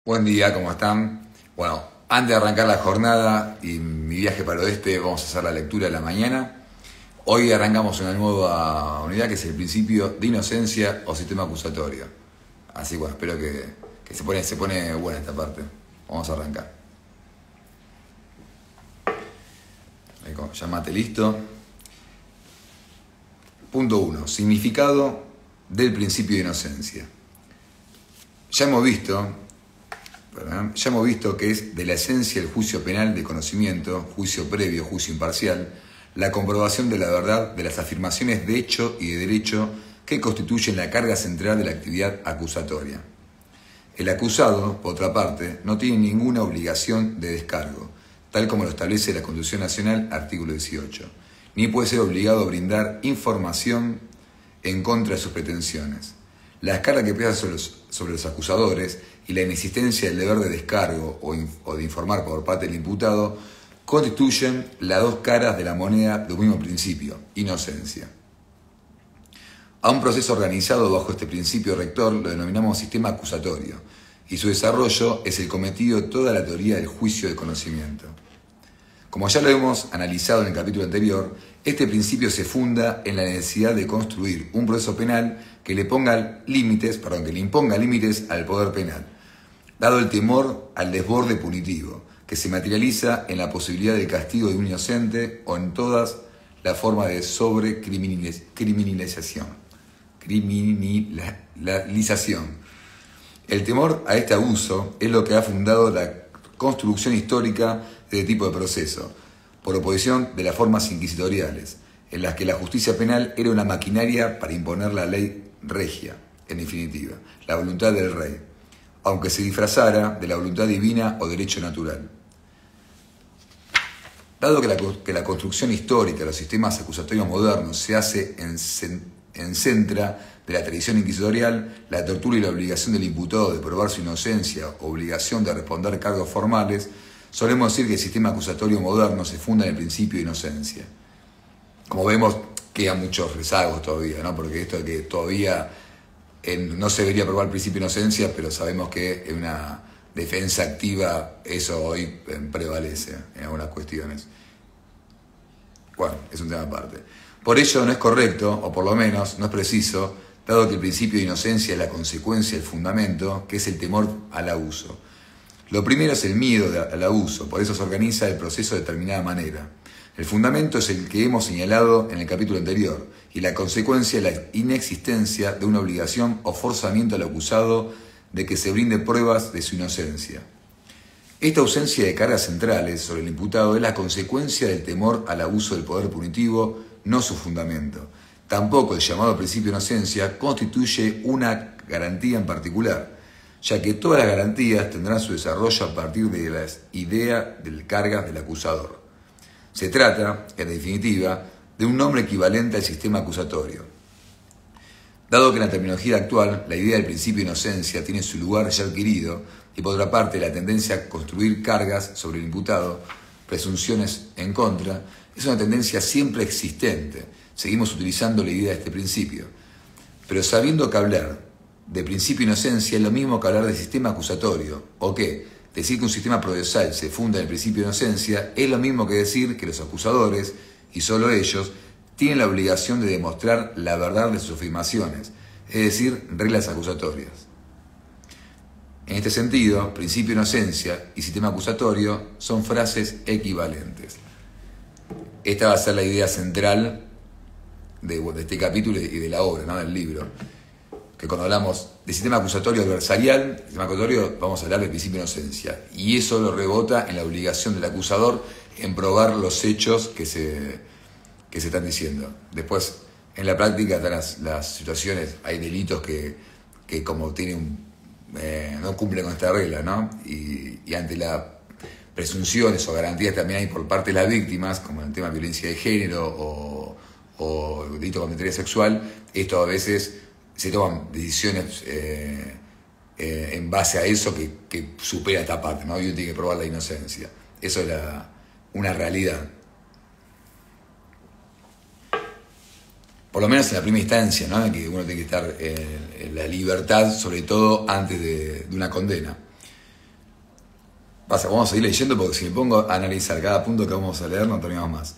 Buen día, ¿cómo están? Bueno, antes de arrancar la jornada y mi viaje para el oeste, vamos a hacer la lectura de la mañana. Hoy arrancamos una nueva unidad que es el principio de inocencia o sistema acusatorio. Así que bueno, espero que se pone buena esta parte. Vamos a arrancar. Ya mate listo. Punto 1. Significado del principio de inocencia. Ya hemos visto que es de la esencia el juicio penal de conocimiento, juicio previo, juicio imparcial, la comprobación de la verdad de las afirmaciones de hecho y de derecho que constituyen la carga central de la actividad acusatoria. El acusado, por otra parte, no tiene ninguna obligación de descargo, tal como lo establece la Constitución Nacional, artículo 18, ni puede ser obligado a brindar información en contra de sus pretensiones. La carga que pesa sobre los acusadores y la inexistencia del deber de descargo o de informar por parte del imputado constituyen las dos caras de la moneda de un mismo principio, inocencia. A un proceso organizado bajo este principio rector lo denominamos sistema acusatorio, y su desarrollo es el cometido de toda la teoría del juicio de conocimiento. Como ya lo hemos analizado en el capítulo anterior, este principio se funda en la necesidad de construir un proceso penal que le imponga límites al poder penal, dado el temor al desborde punitivo, que se materializa en la posibilidad del castigo de un inocente o en todas las formas de criminalización. El temor a este abuso es lo que ha fundado la construcción histórica de este tipo de proceso, por oposición de las formas inquisitoriales, en las que la justicia penal era una maquinaria para imponer la ley regia, en definitiva, la voluntad del rey, aunque se disfrazara de la voluntad divina o derecho natural. Dado que la construcción histórica de los sistemas acusatorios modernos se hace en centra de la tradición inquisitorial, la tortura y la obligación del imputado de probar su inocencia, obligación de responder cargos formales, solemos decir que el sistema acusatorio moderno se funda en el principio de inocencia. Como vemos, quedan muchos rezagos todavía, ¿no? Porque esto de que todavía no se debería probar el principio de inocencia, pero sabemos que en una defensa activa eso hoy prevalece en algunas cuestiones. Bueno, es un tema aparte. Por ello no es correcto, o por lo menos no es preciso, dado que el principio de inocencia es la consecuencia, el fundamento, que es el temor al abuso. Lo primero es el miedo al abuso, por eso se organiza el proceso de determinada manera. El fundamento es el que hemos señalado en el capítulo anterior, y la consecuencia es la inexistencia de una obligación o forzamiento al acusado de que se brinde pruebas de su inocencia. Esta ausencia de cargas centrales sobre el imputado es la consecuencia del temor al abuso del poder punitivo, no su fundamento. Tampoco el llamado principio de inocencia constituye una garantía en particular, ya que todas las garantías tendrán su desarrollo a partir de las ideas de cargas del acusador. Se trata, en definitiva, de un nombre equivalente al sistema acusatorio. Dado que en la terminología actual la idea del principio de inocencia tiene su lugar ya adquirido y por otra parte la tendencia a construir cargas sobre el imputado, presunciones en contra, es una tendencia siempre existente. Seguimos utilizando la idea de este principio. Pero sabiendo que hablar de principio de inocencia es lo mismo que hablar de sistema acusatorio, o que decir que un sistema procesal se funda en el principio de inocencia es lo mismo que decir que los acusadores, y solo ellos, tienen la obligación de demostrar la verdad de sus afirmaciones, es decir, reglas acusatorias. En este sentido, principio de inocencia y sistema acusatorio son frases equivalentes. Esta va a ser la idea central de este capítulo y de la obra, ¿no? Del libro. Que cuando hablamos de sistema acusatorio adversarial, sistema acusatorio, vamos a hablar del principio de inocencia. Y eso lo rebota en la obligación del acusador en probar los hechos que se están diciendo. Después, en la práctica están las situaciones, hay delitos que como no cumplen con esta regla, ¿no? Y ante las presunciones o garantías también hay por parte de las víctimas, como en el tema de violencia de género o delito contra la integridad sexual, esto a veces se toman decisiones en base a eso que supera esta parte, ¿no? Y uno tiene que probar la inocencia. Eso es una realidad. Por lo menos en la primera instancia, ¿no? Que uno tiene que estar en la libertad, sobre todo antes de una condena. Vamos a seguir leyendo porque si me pongo a analizar cada punto que vamos a leer no terminamos más.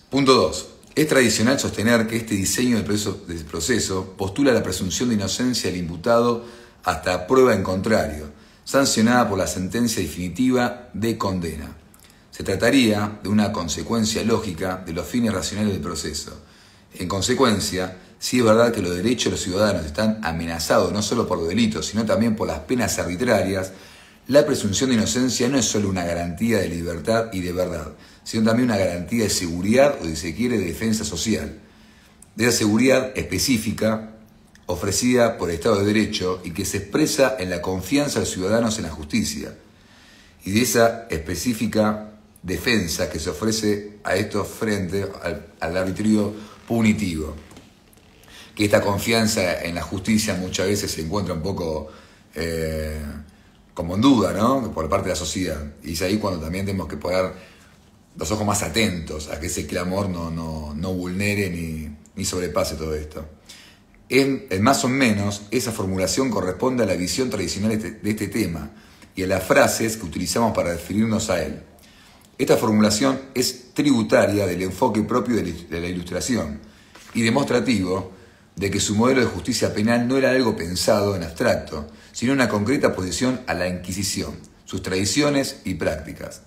Punto 2. Es tradicional sostener que este diseño del proceso postula la presunción de inocencia del imputado hasta prueba en contrario, sancionada por la sentencia definitiva de condena. Se trataría de una consecuencia lógica de los fines racionales del proceso. En consecuencia, sí es verdad que los derechos de los ciudadanos están amenazados no solo por los delitos, sino también por las penas arbitrarias. La presunción de inocencia no es solo una garantía de libertad y de verdad, sino también una garantía de seguridad o, si se quiere, de defensa social. De esa seguridad específica ofrecida por el Estado de Derecho y que se expresa en la confianza de los ciudadanos en la justicia. Y de esa específica defensa que se ofrece a estos frente al arbitrio punitivo. Que esta confianza en la justicia muchas veces se encuentra un poco como en duda, ¿no? Por parte de la sociedad. Y es ahí cuando también tenemos que poner los ojos más atentos a que ese clamor no vulnere ni sobrepase todo esto. En más o menos, esa formulación corresponde a la visión tradicional de este tema y a las frases que utilizamos para referirnos a él. Esta formulación es tributaria del enfoque propio de la Ilustración y demostrativo de que su modelo de justicia penal no era algo pensado en abstracto, sino una concreta oposición a la Inquisición, sus tradiciones y prácticas.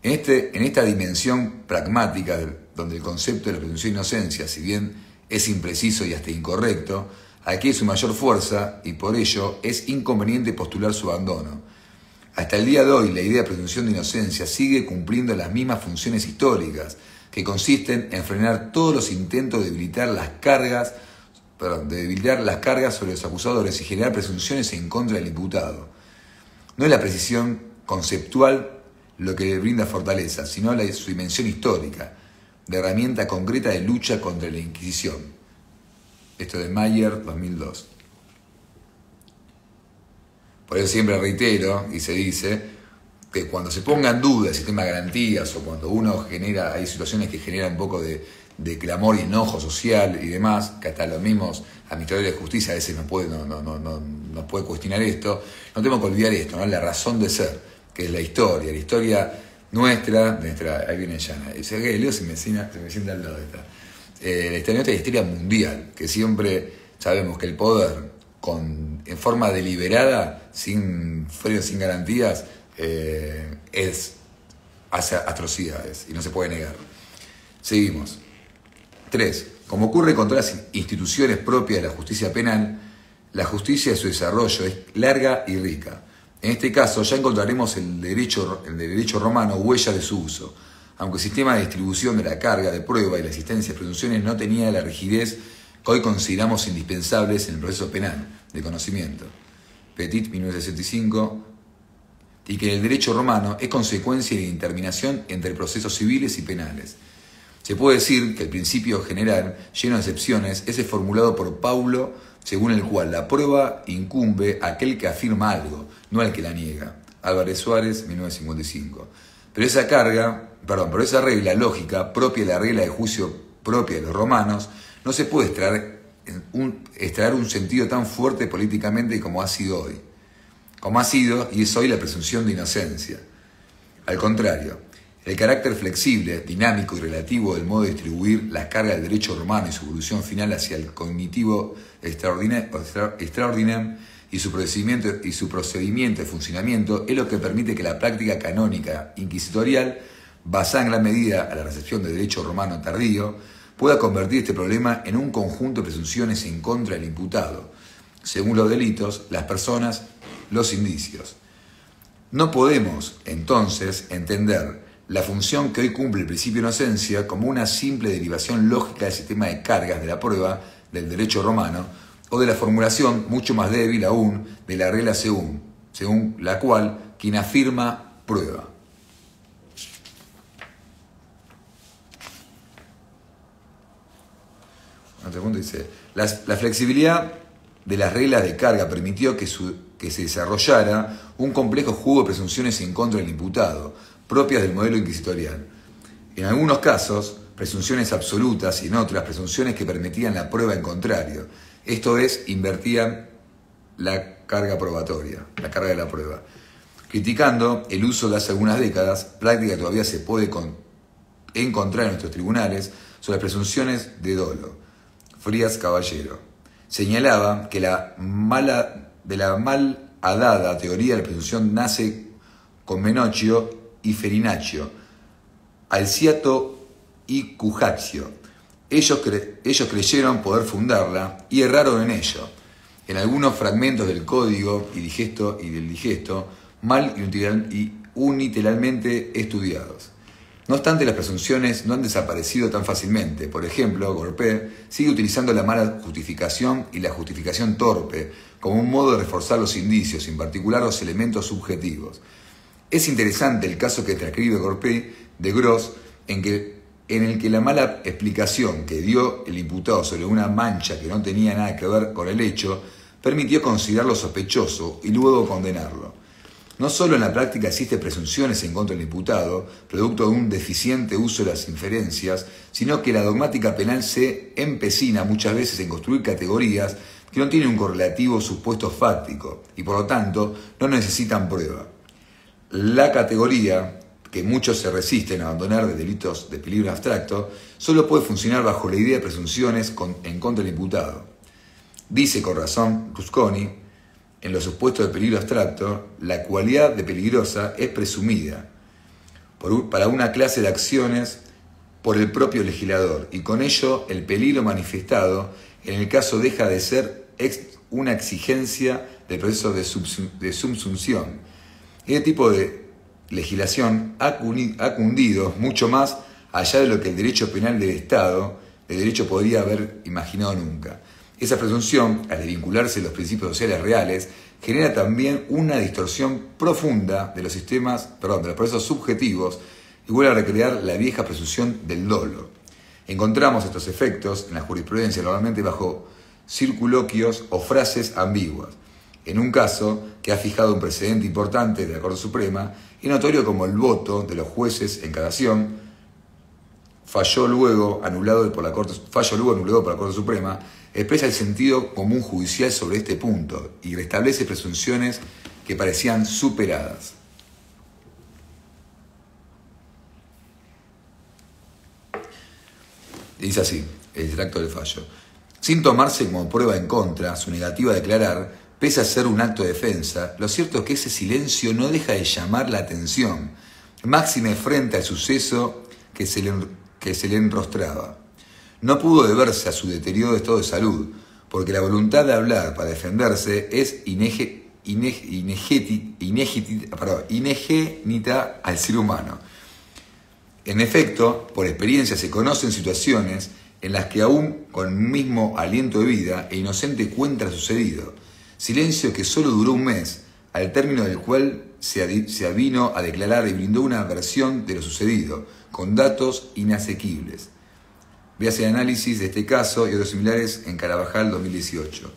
En esta dimensión pragmática, donde el concepto de la presunción de inocencia, si bien es impreciso y hasta incorrecto, adquiere su mayor fuerza y por ello es inconveniente postular su abandono. Hasta el día de hoy, la idea de presunción de inocencia sigue cumpliendo las mismas funciones históricas, que consisten en frenar todos los intentos de debilitar las cargas sobre los acusadores y generar presunciones en contra del imputado. No es la precisión conceptual lo que le brinda fortaleza, sino su dimensión histórica, de herramienta concreta de lucha contra la Inquisición. Esto de Mayer, 2002. Por eso siempre reitero y se dice que cuando se ponga en duda el sistema de garantías o cuando hay situaciones que generan un poco de clamor y enojo social y demás, que hasta los mismos administradores de justicia a veces no puede cuestionar esto, no tenemos que olvidar esto, ¿no? La razón de ser, que es la historia nuestra, ahí viene Yana, dice que Leo se me sienta al lado de esta. La historia nuestra es la historia mundial, que siempre sabemos que el poder en forma deliberada, sin frenos, sin garantías, hace atrocidades y no se puede negar. Seguimos. 3. Como ocurre con todas las instituciones propias de la justicia penal, la justicia de su desarrollo es larga y rica. En este caso ya encontraremos en el derecho romano huellas de su uso, aunque el sistema de distribución de la carga de prueba y la existencia de presunciones no tenía la rigidez que hoy consideramos indispensables en el proceso penal de conocimiento. Petit, 1965, y que el derecho romano es consecuencia de la interminación entre procesos civiles y penales. Se puede decir que el principio general, lleno de excepciones, es el formulado por Paulo, según el cual la prueba incumbe a aquel que afirma algo, no al que la niega. Álvarez Suárez, 1955. Pero esa regla lógica, propia de la regla de juicio propia de los romanos, no se puede extraer un sentido tan fuerte políticamente como ha sido hoy. Como ha sido y es hoy la presunción de inocencia. Al contrario, el carácter flexible, dinámico y relativo del modo de distribuir las cargas del derecho romano y su evolución final hacia el cognitivo extraordinario y su procedimiento de funcionamiento es lo que permite que la práctica canónica inquisitorial, basada en gran medida a la recepción del derecho romano tardío, pueda convertir este problema en un conjunto de presunciones en contra del imputado, según los delitos, las personas, los indicios. No podemos, entonces, entender la función que hoy cumple el principio de inocencia como una simple derivación lógica del sistema de cargas de la prueba del derecho romano o de la formulación, mucho más débil aún, de la regla según la cual quien afirma prueba. Otro punto dice, la flexibilidad de las reglas de carga permitió que se desarrollara un complejo juego de presunciones en contra del imputado, propias del modelo inquisitorial. En algunos casos, presunciones absolutas y en otras, presunciones que permitían la prueba en contrario. Esto es, invertían la carga probatoria, la carga de la prueba. criticando el uso de hace algunas décadas, práctica que todavía se puede encontrar en nuestros tribunales, sobre las presunciones de dolo. Frías Caballero señalaba que de la mal hadada teoría de la presunción nace con Menocchio y Ferinaccio, Alciato y Cujaccio. Ellos creyeron poder fundarla y erraron en ello. En algunos fragmentos del código y del digesto, mal y unilateralmente estudiados. No obstante, las presunciones no han desaparecido tan fácilmente. Por ejemplo, Gorpé sigue utilizando la mala justificación y la justificación torpe como un modo de reforzar los indicios, en particular los elementos subjetivos. Es interesante el caso que transcribe Gorpé de Gros, en el que la mala explicación que dio el imputado sobre una mancha que no tenía nada que ver con el hecho permitió considerarlo sospechoso y luego condenarlo. No solo en la práctica existen presunciones en contra del imputado, producto de un deficiente uso de las inferencias, sino que la dogmática penal se empecina muchas veces en construir categorías que no tienen un correlativo supuesto fáctico y por lo tanto no necesitan prueba. La categoría que muchos se resisten a abandonar de delitos de peligro abstracto solo puede funcionar bajo la idea de presunciones en contra del imputado. Dice con razón Rusconi, en los supuestos de peligro abstracto, la cualidad de peligrosa es presumida para una clase de acciones por el propio legislador y con ello el peligro manifestado en el caso deja de ser una exigencia del proceso de subsunción. Este tipo de legislación ha cundido mucho más allá de lo que el derecho penal del Estado, el derecho podría haber imaginado nunca. Esa presunción, al vincularse a los principios sociales reales, genera también una distorsión profunda de los procesos subjetivos y vuelve a recrear la vieja presunción del dolo. Encontramos estos efectos en la jurisprudencia normalmente bajo circunloquios o frases ambiguas. En un caso que ha fijado un precedente importante de la Corte Suprema y notorio como el voto de los jueces en catación, fallo luego anulado por la Corte Suprema, expresa el sentido común judicial sobre este punto y restablece presunciones que parecían superadas. Dice así, el extracto del fallo. Sin tomarse como prueba en contra su negativa a declarar, pese a ser un acto de defensa, lo cierto es que ese silencio no deja de llamar la atención, máxime frente al suceso que se le enrostraba. No pudo deberse a su deterioro de estado de salud, porque la voluntad de hablar para defenderse es inegénita al ser humano. En efecto, por experiencia se conocen situaciones en las que aún con el mismo aliento de vida el inocente cuenta lo sucedido, silencio que solo duró un mes, al término del cual se avino a declarar y brindó una versión de lo sucedido, con datos inasequibles. Véase el análisis de este caso y otros similares en Carabajal 2018.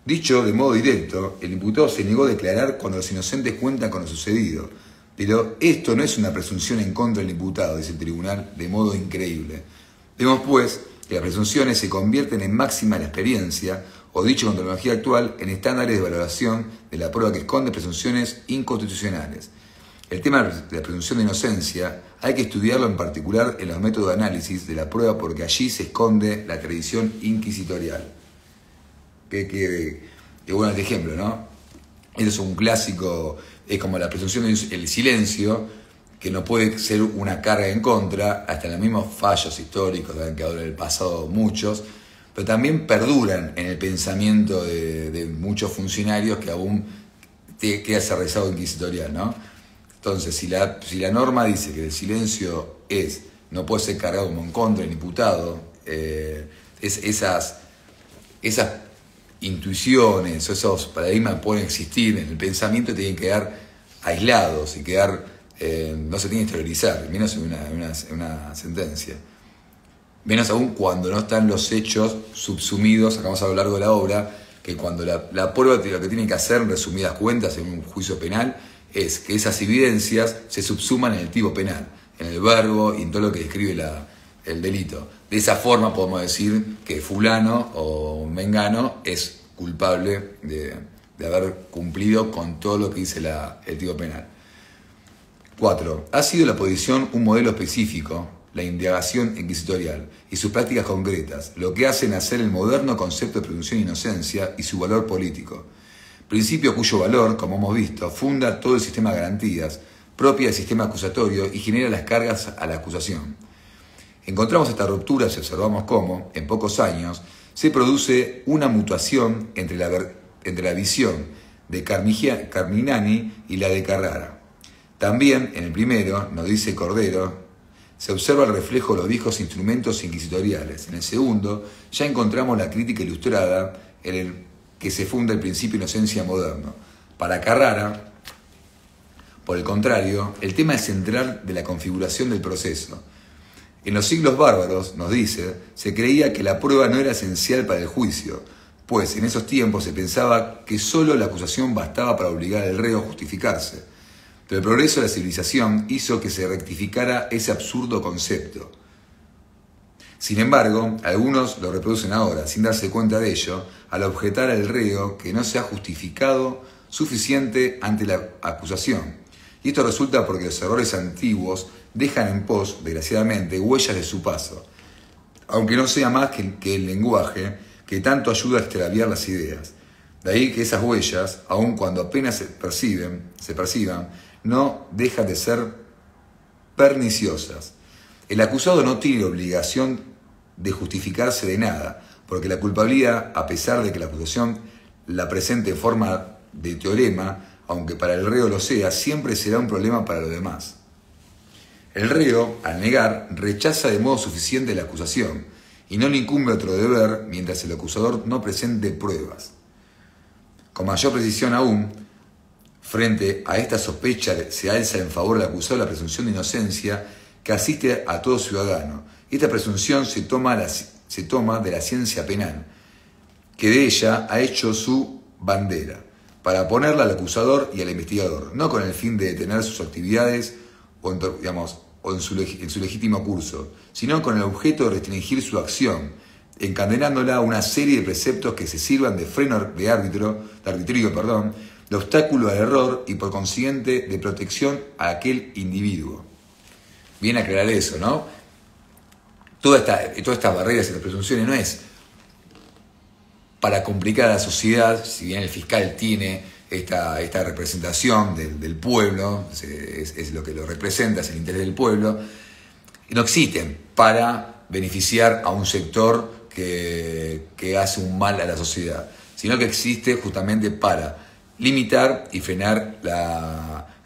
Dicho de modo directo, el imputado se negó a declarar cuando los inocentes cuentan con lo sucedido. Pero esto no es una presunción en contra del imputado, dice el tribunal, de modo increíble. Vemos, pues, que las presunciones se convierten en máxima de la experiencia, o dicho con terminología actual, en estándares de valoración de la prueba que esconde presunciones inconstitucionales. El tema de la presunción de inocencia hay que estudiarlo en particular en los métodos de análisis de la prueba porque allí se esconde la tradición inquisitorial. Qué bueno este ejemplo, ¿no? Eso es un clásico, es como la presunción del silencio, que no puede ser una carga en contra, hasta en los mismos fallos históricos que han quedado en el pasado muchos, pero también perduran en el pensamiento de muchos funcionarios que aún queda ese rezago inquisitorial, ¿no? Entonces, si la norma dice que el silencio no puede ser cargado como en contra del imputado, esas intuiciones o esos paradigmas pueden existir en el pensamiento y tienen que quedar aislados y no se tienen que exteriorizar, menos en una sentencia. Menos aún cuando no están los hechos subsumidos, acá vamos a lo largo de la obra, que cuando la prueba lo que tiene que hacer, en resumidas cuentas, en un juicio penal, es que esas evidencias se subsuman en el tipo penal, en el verbo y en todo lo que describe el delito. De esa forma podemos decir que fulano o mengano es culpable de de haber cumplido con todo lo que dice el tipo penal. 4. Ha sido la posición un modelo específico, la indagación inquisitorial y sus prácticas concretas, lo que hace nacer el moderno concepto de presunción de inocencia y su valor político. Principio cuyo valor, como hemos visto, funda todo el sistema de garantías propia del sistema acusatorio y genera las cargas a la acusación. Encontramos esta ruptura si observamos cómo, en pocos años, se produce una mutuación entre la visión de Carminani y la de Carrara. También, en el primero, nos dice Cordero, se observa el reflejo de los viejos instrumentos inquisitoriales. En el segundo, ya encontramos la crítica ilustrada en el que se funda el principio de inocencia moderno. Para Carrara, por el contrario, el tema es central de la configuración del proceso. En los siglos bárbaros, nos dice, se creía que la prueba no era esencial para el juicio, pues en esos tiempos se pensaba que solo la acusación bastaba para obligar al reo a justificarse. Pero el progreso de la civilización hizo que se rectificara ese absurdo concepto. Sin embargo, algunos lo reproducen ahora, sin darse cuenta de ello, al objetar al reo que no se ha justificado suficiente ante la acusación. Y esto resulta porque los errores antiguos dejan en pos, desgraciadamente, huellas de su paso, aunque no sea más que el lenguaje que tanto ayuda a extraviar las ideas. De ahí que esas huellas, aun cuando apenas se perciban, no dejan de ser perniciosas. El acusado no tiene obligación de justificarse de nada, porque la culpabilidad, a pesar de que la acusación la presente en forma de teorema, aunque para el reo lo sea, siempre será un problema para los demás. El reo, al negar, rechaza de modo suficiente la acusación y no le incumbe otro deber mientras el acusador no presente pruebas. Con mayor precisión aún, frente a esta sospecha se alza en favor del acusado la presunción de inocencia que asiste a todo ciudadano. Esta presunción se toma de la ciencia penal, que de ella ha hecho su bandera, para ponerla al acusador y al investigador, no con el fin de detener sus actividades o en su legítimo curso, sino con el objeto de restringir su acción, encadenándola a una serie de preceptos que se sirvan de freno de arbitrio, de obstáculo al error y por consiguiente de protección a aquel individuo. Bien aclarar eso, ¿no? Todas estas barreras y las presunciones no es para complicar a la sociedad, si bien el fiscal tiene esta representación del pueblo, es lo que lo representa, es el interés del pueblo, no existen para beneficiar a un sector que hace un mal a la sociedad, sino que existe justamente para limitar y frenar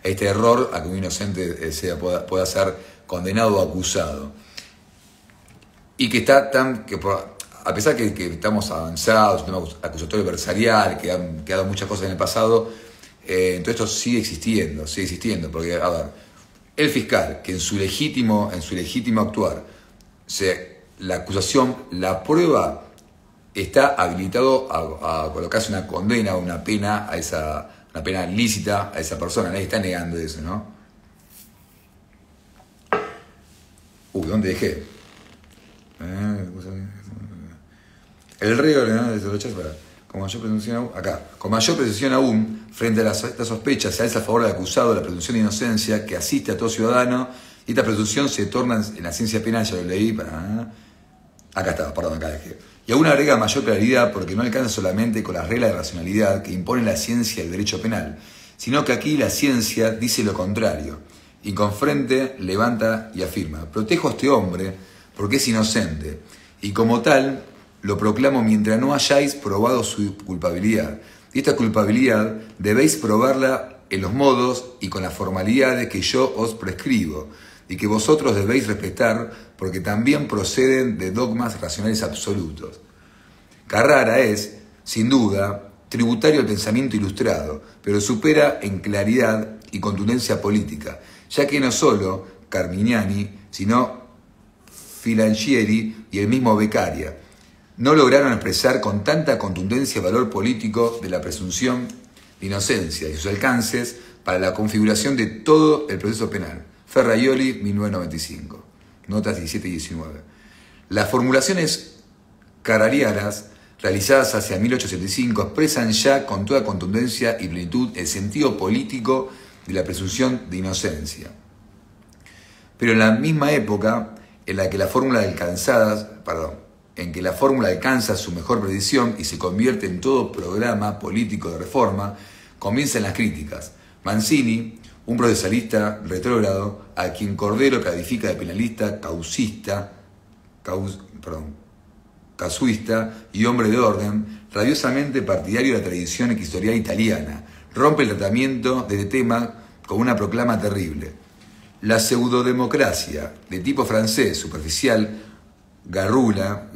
este error a que un inocente pueda ser condenado o acusado. Y que está a pesar que estamos avanzados, un tema acusatorio adversarial, que han quedado muchas cosas en el pasado, entonces esto sigue existiendo, porque, a ver, el fiscal, que en su legítimo actuar, la acusación, la prueba, está habilitado a colocarse una condena o una pena una pena lícita a esa persona, nadie está negando eso, ¿no? ¿Dónde dejé? El reo de rechazo, con mayor presunción aún, frente a esta sospecha, se alza a favor del acusado la presunción de inocencia que asiste a todo ciudadano, y esta presunción se torna en la ciencia penal, ya lo leí, acá dejé. Y aún agrega mayor claridad porque no alcanza solamente con las reglas de racionalidad que impone la ciencia del derecho penal, sino que aquí la ciencia dice lo contrario, y con frente levanta y afirma: protejo a este hombre porque es inocente, y como tal lo proclamo mientras no hayáis probado su culpabilidad. Y esta culpabilidad debéis probarla en los modos y con las formalidades que yo os prescribo, y que vosotros debéis respetar, porque también proceden de dogmas racionales absolutos. Carrara es, sin duda, tributario del pensamiento ilustrado, pero supera en claridad y contundencia política, ya que no solo Carminani, sino Filangieri y el mismo Beccaria no lograron expresar con tanta contundencia el valor político de la presunción de inocencia y sus alcances para la configuración de todo el proceso penal. Ferraioli, 1995, notas 17 y 19. Las formulaciones carrarianas realizadas hacia 1875, expresan ya con toda contundencia y plenitud el sentido político de la presunción de inocencia. Pero en la misma época en la que la fórmula alcanza su mejor predicción y se convierte en todo programa político de reforma, comienzan las críticas. Mancini, un procesalista retrógrado, a quien Cordero califica de penalista casuista y hombre de orden, rabiosamente partidario de la tradición inquisitorial italiana, rompe el tratamiento de este tema con una proclama terrible. La pseudodemocracia de tipo francés, superficial, gárrula,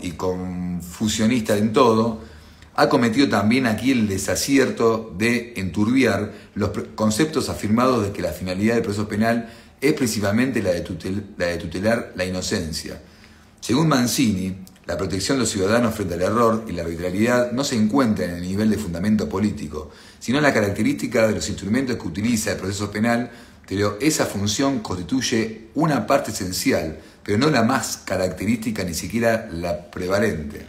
y confusionista en todo, ha cometido también aquí el desacierto de enturbiar los conceptos afirmados de que la finalidad del proceso penal es principalmente la de tutelar la inocencia. Según Mancini, la protección de los ciudadanos frente al error y la arbitrariedad no se encuentra en el nivel de fundamento político, sino en la característica de los instrumentos que utiliza el proceso penal, pero esa función constituye una parte esencial, pero no la más característica, ni siquiera la prevalente.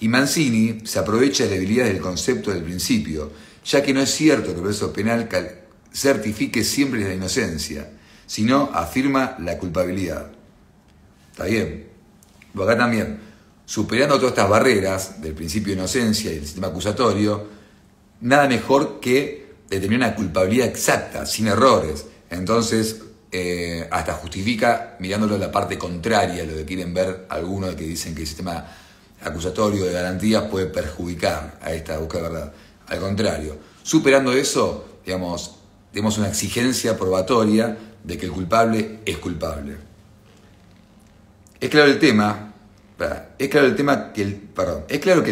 Y Mancini se aprovecha de las debilidades del concepto del principio, ya que no es cierto que el proceso penal certifique siempre la inocencia, sino afirma la culpabilidad. ¿Está bien? Pero acá también, superando todas estas barreras del principio de inocencia y del sistema acusatorio, nada mejor que determinar una culpabilidad exacta, sin errores. Entonces, hasta justifica mirándolo a la parte contraria, lo que quieren ver algunos que dicen que el sistema acusatorio de garantías puede perjudicar a esta búsqueda de verdad. Al contrario, superando eso, digamos, tenemos una exigencia probatoria de que el culpable es culpable. Es claro que el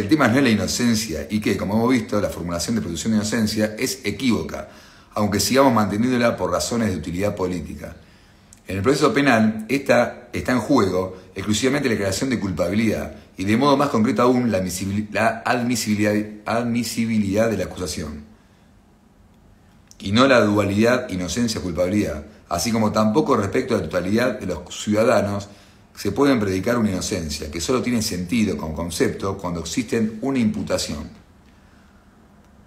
tema no es la inocencia y que, como hemos visto, la formulación de presunción de inocencia es equívoca, aunque sigamos manteniéndola por razones de utilidad política. En el proceso penal está en juego exclusivamente la declaración de culpabilidad y, de modo más concreto aún, la admisibilidad de la acusación, y no la dualidad inocencia-culpabilidad, así como tampoco respecto a la totalidad de los ciudadanos se pueden predicar una inocencia, que solo tiene sentido como concepto cuando existe una imputación.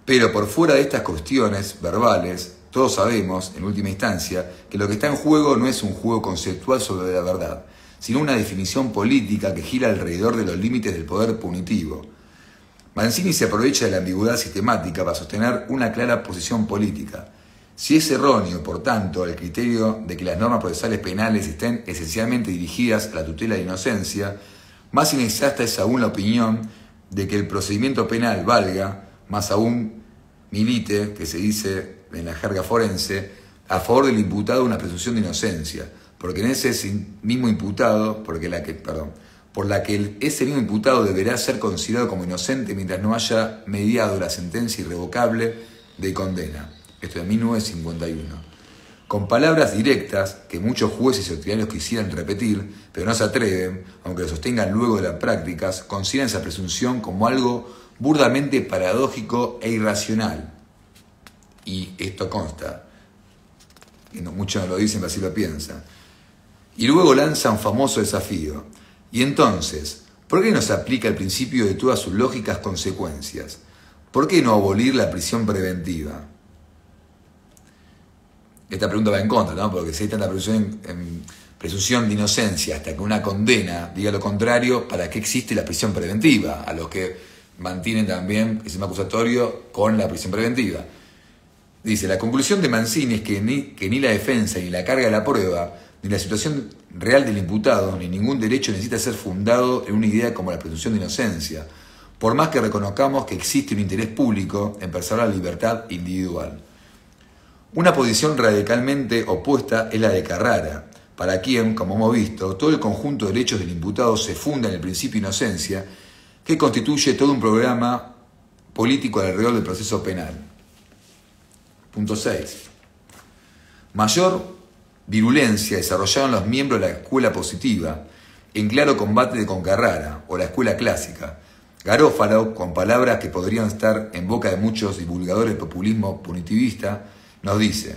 Pero por fuera de estas cuestiones verbales, todos sabemos, en última instancia, que lo que está en juego no es un juego conceptual sobre la verdad, sino una definición política que gira alrededor de los límites del poder punitivo. Mancini se aprovecha de la ambigüedad sistemática para sostener una clara posición política. Si es erróneo, por tanto, el criterio de que las normas procesales penales estén esencialmente dirigidas a la tutela de inocencia, más inexacta es aún la opinión de que el procedimiento penal valga, más aún milite, que se dice en la jerga forense, a favor del imputado una presunción de inocencia, porque en ese mismo imputado, ese mismo imputado deberá ser considerado como inocente mientras no haya mediado la sentencia irrevocable de condena. Esto es de 1951. Con palabras directas que muchos jueces y autoridades quisieran repetir, pero no se atreven, aunque lo sostengan luego de las prácticas, consideran esa presunción como algo burdamente paradójico e irracional. Y esto consta, y muchos no lo dicen, pero así lo piensan. Y luego lanza un famoso desafío. Y entonces, ¿por qué no se aplica el principio de todas sus lógicas consecuencias? ¿Por qué no abolir la prisión preventiva? Esta pregunta va en contra, ¿no? Porque si hay tanta presunción de inocencia hasta que una condena diga lo contrario, ¿para qué existe la prisión preventiva? A los que mantienen también el sistema acusatorio con la prisión preventiva. Dice, la conclusión de Mancini es que ni la defensa, ni la carga de la prueba, ni la situación real del imputado, ni ningún derecho necesita ser fundado en una idea como la presunción de inocencia, por más que reconozcamos que existe un interés público en preservar la libertad individual. Una posición radicalmente opuesta es la de Carrara, para quien, como hemos visto, todo el conjunto de derechos del imputado se funda en el principio de inocencia, que constituye todo un programa político alrededor del proceso penal. Punto 6. Mayor virulencia desarrollaron los miembros de la escuela positiva, en claro combate con Carrara, o la escuela clásica. Garófalo, con palabras que podrían estar en boca de muchos divulgadores del populismo punitivista, nos dice: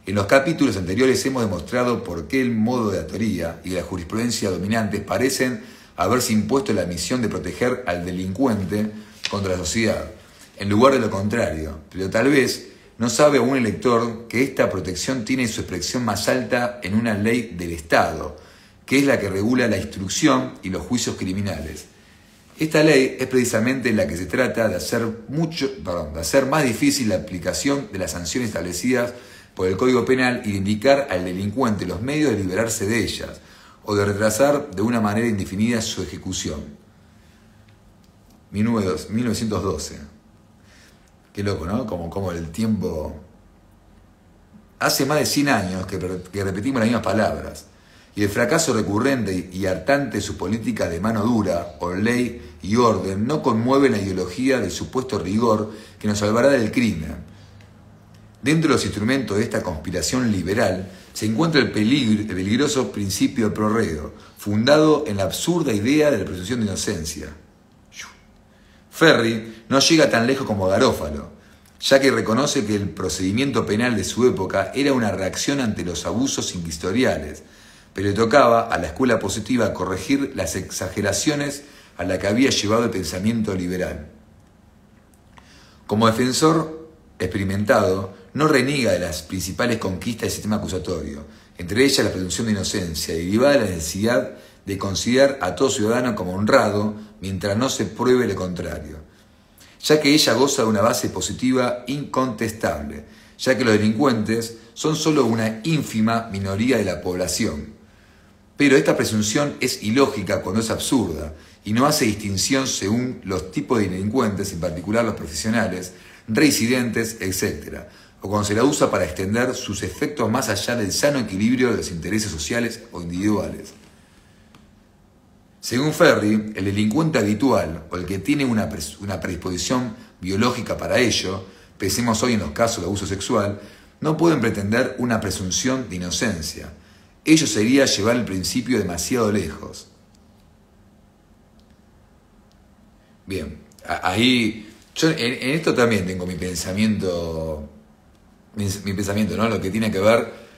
en los capítulos anteriores hemos demostrado por qué el modo de la teoría y de la jurisprudencia dominantes parecen haberse impuesto la misión de proteger al delincuente contra la sociedad, en lugar de lo contrario. Pero tal vez no sabe aún el lector que esta protección tiene su expresión más alta en una ley del Estado, que es la que regula la instrucción y los juicios criminales. Esta ley es precisamente la que se trata de hacer más difícil la aplicación de las sanciones establecidas por el Código Penal y de indicar al delincuente los medios de liberarse de ellas o de retrasar de una manera indefinida su ejecución. 1912. Qué loco, ¿no? Como el tiempo... Hace más de 100 años que repetimos las mismas palabras. Y el fracaso recurrente y hartante de su política de mano dura, o ley y orden, no conmueve la ideología del supuesto rigor que nos salvará del crimen. Dentro de los instrumentos de esta conspiración liberal se encuentra el peligroso principio del prorrego, fundado en la absurda idea de la presunción de inocencia. Ferri no llega tan lejos como Garófalo, ya que reconoce que el procedimiento penal de su época era una reacción ante los abusos inquisitoriales, pero le tocaba a la escuela positiva corregir las exageraciones a las que había llevado el pensamiento liberal. Como defensor experimentado, no reniega de las principales conquistas del sistema acusatorio, entre ellas la presunción de inocencia, derivada de la necesidad de considerar a todo ciudadano como honrado mientras no se pruebe lo contrario, ya que ella goza de una base positiva incontestable, ya que los delincuentes son solo una ínfima minoría de la población. Pero esta presunción es ilógica cuando es absurda y no hace distinción según los tipos de delincuentes, en particular los profesionales, reincidentes, etc., o cuando se la usa para extender sus efectos más allá del sano equilibrio de los intereses sociales o individuales. Según Ferri, el delincuente habitual, o el que tiene una predisposición biológica para ello, pensemos hoy en los casos de abuso sexual, no pueden pretender una presunción de inocencia. Ello sería llevar el principio demasiado lejos. Bien, ahí yo en esto también tengo mi pensamiento, ¿no? Lo que tiene que ver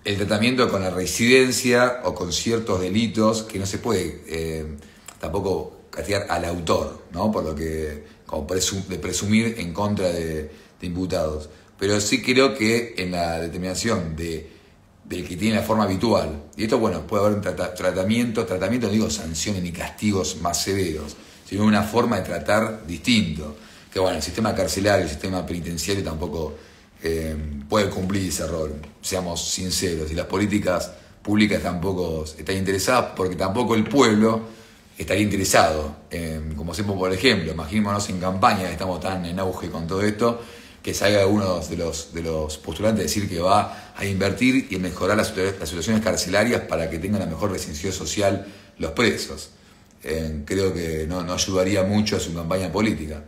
el tratamiento con la reincidencia o con ciertos delitos que no se puede tampoco castigar al autor, ¿no? Por lo que, como de presumir en contra de imputados. Pero sí creo que en la determinación del que tiene la forma habitual, y esto, bueno, puede haber un tratamiento, no digo sanciones ni castigos más severos, sino una forma de tratar distinto. Que bueno, el sistema carcelario, el sistema penitenciario tampoco puede cumplir ese rol, seamos sinceros, y las políticas públicas tampoco están interesadas, porque tampoco el pueblo estaría interesado. Como siempre, por ejemplo, imaginémonos en campaña, que estamos tan en auge con todo esto, que salga uno de los postulantes a decir que va a invertir y mejorar las situaciones carcelarias para que tengan la mejor residencia social los presos. Creo que no ayudaría mucho a su campaña política.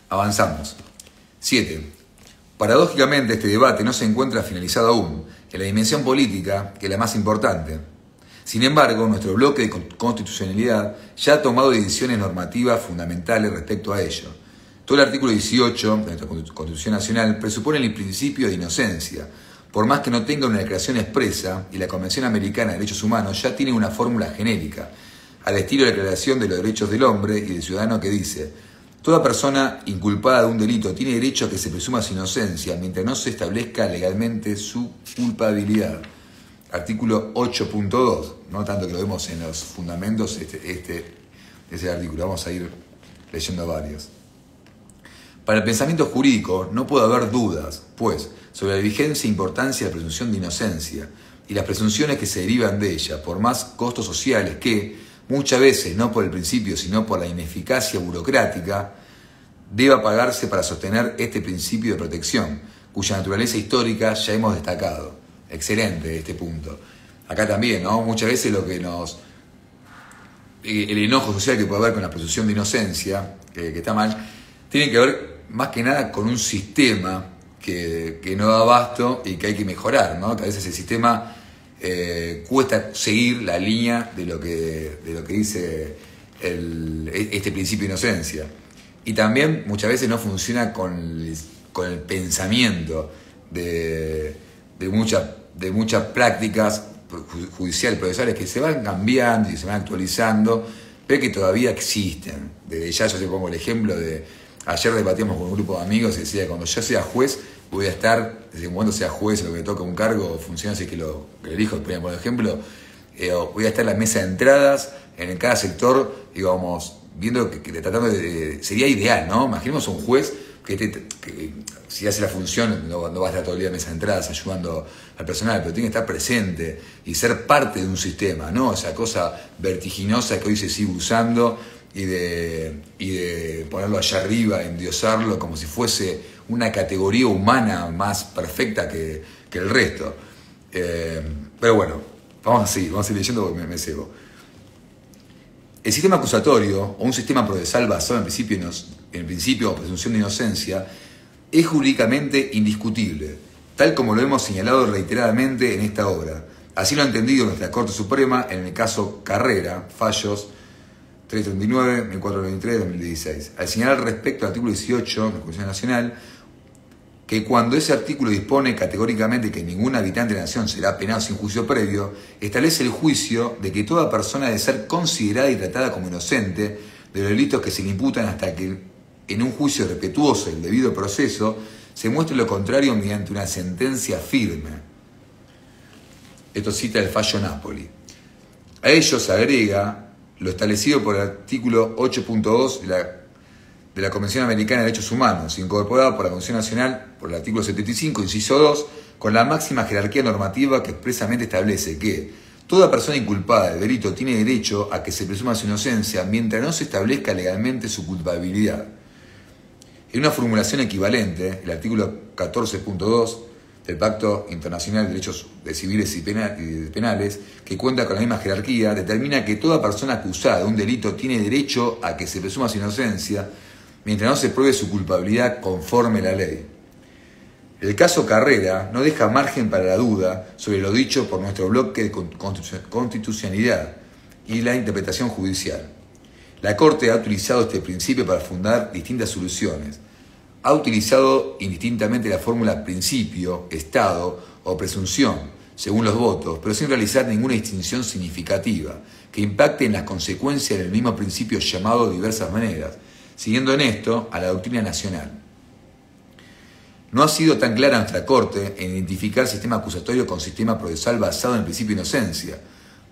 Avanzamos. 7. Paradójicamente, este debate no se encuentra finalizado aún en la dimensión política, que es la más importante. Sin embargo, nuestro bloque de constitucionalidad ya ha tomado decisiones normativas fundamentales respecto a ello. Todo el artículo 18 de nuestra Constitución Nacional presupone el principio de inocencia, por más que no tenga una declaración expresa, y la Convención Americana de Derechos Humanos ya tiene una fórmula genérica, al estilo de la Declaración de los Derechos del Hombre y del Ciudadano, que dice: toda persona inculpada de un delito tiene derecho a que se presuma su inocencia mientras no se establezca legalmente su culpabilidad. Artículo 8.2, no tanto que lo vemos en los fundamentos, ese artículo. Vamos a ir leyendo varios. Para el pensamiento jurídico no puede haber dudas, pues, sobre la vigencia e importancia de la presunción de inocencia y las presunciones que se derivan de ella, por más costos sociales que, muchas veces, no por el principio, sino por la ineficacia burocrática, deba pagarse para sostener este principio de protección, cuya naturaleza histórica ya hemos destacado. Excelente este punto. Acá también, ¿no? Muchas veces lo que el enojo social que puede haber con la presunción de inocencia, que está mal, tiene que ver más que nada con un sistema que no da abasto y que hay que mejorar, ¿no? Que a veces el sistema cuesta seguir la línea de lo que dice este principio de inocencia. Y también muchas veces no funciona con el pensamiento de muchas prácticas judiciales, procesales, que se van cambiando y se van actualizando, pero que todavía existen. Desde ya yo te pongo el ejemplo de, ayer debatíamos con un grupo de amigos y decía, cuando yo sea juez, voy a estar, desde el momento sea juez, lo que me toca un cargo, funciona así que lo elijo, por ejemplo, voy a estar en la mesa de entradas, en cada sector, digamos, viendo tratando sería ideal, ¿no? Imaginemos un juez que si hace la función, no va a estar todo el día en mesa de entradas ayudando al personal, pero tiene que estar presente y ser parte de un sistema, ¿no? Esa cosa vertiginosa que hoy se sigue usando y de ponerlo allá arriba, endiosarlo como si fuese una categoría humana más perfecta que el resto. Pero bueno, vamos a seguir leyendo porque me cebo. El sistema acusatorio o un sistema procesal basado en el principio o presunción de inocencia es jurídicamente indiscutible, tal como lo hemos señalado reiteradamente en esta obra. Así lo ha entendido nuestra Corte Suprema en el caso Carrera, fallos 339, 1493, 2016, al señalar respecto al artículo 18 de la Constitución Nacional que cuando ese artículo dispone categóricamente que ningún habitante de la nación será penado sin juicio previo, establece el juicio de que toda persona debe ser considerada y tratada como inocente de los delitos que se le imputan hasta que en un juicio respetuoso del debido proceso se muestre lo contrario mediante una sentencia firme. Esto cita el fallo Napoli. A ello se agrega lo establecido por el artículo 8.2 de la Convención Americana de Derechos Humanos, incorporado por la Convención Nacional por el artículo 75, inciso 2, con la máxima jerarquía normativa que expresamente establece que toda persona inculpada de delito tiene derecho a que se presuma su inocencia mientras no se establezca legalmente su culpabilidad. En una formulación equivalente, el artículo 14.2 del Pacto Internacional de Derechos Civiles y Penales, que cuenta con la misma jerarquía, determina que toda persona acusada de un delito tiene derecho a que se presuma su inocencia mientras no se pruebe su culpabilidad conforme a la ley. El caso Carrera no deja margen para la duda sobre lo dicho por nuestro bloque de constitucionalidad y la interpretación judicial. La Corte ha utilizado este principio para fundar distintas soluciones. Ha utilizado indistintamente la fórmula principio, estado o presunción, según los votos, pero sin realizar ninguna distinción significativa que impacte en las consecuencias del mismo principio llamado de diversas maneras, siguiendo en esto a la doctrina nacional. No ha sido tan clara nuestra Corte en identificar sistema acusatorio con sistema procesal basado en el principio de inocencia,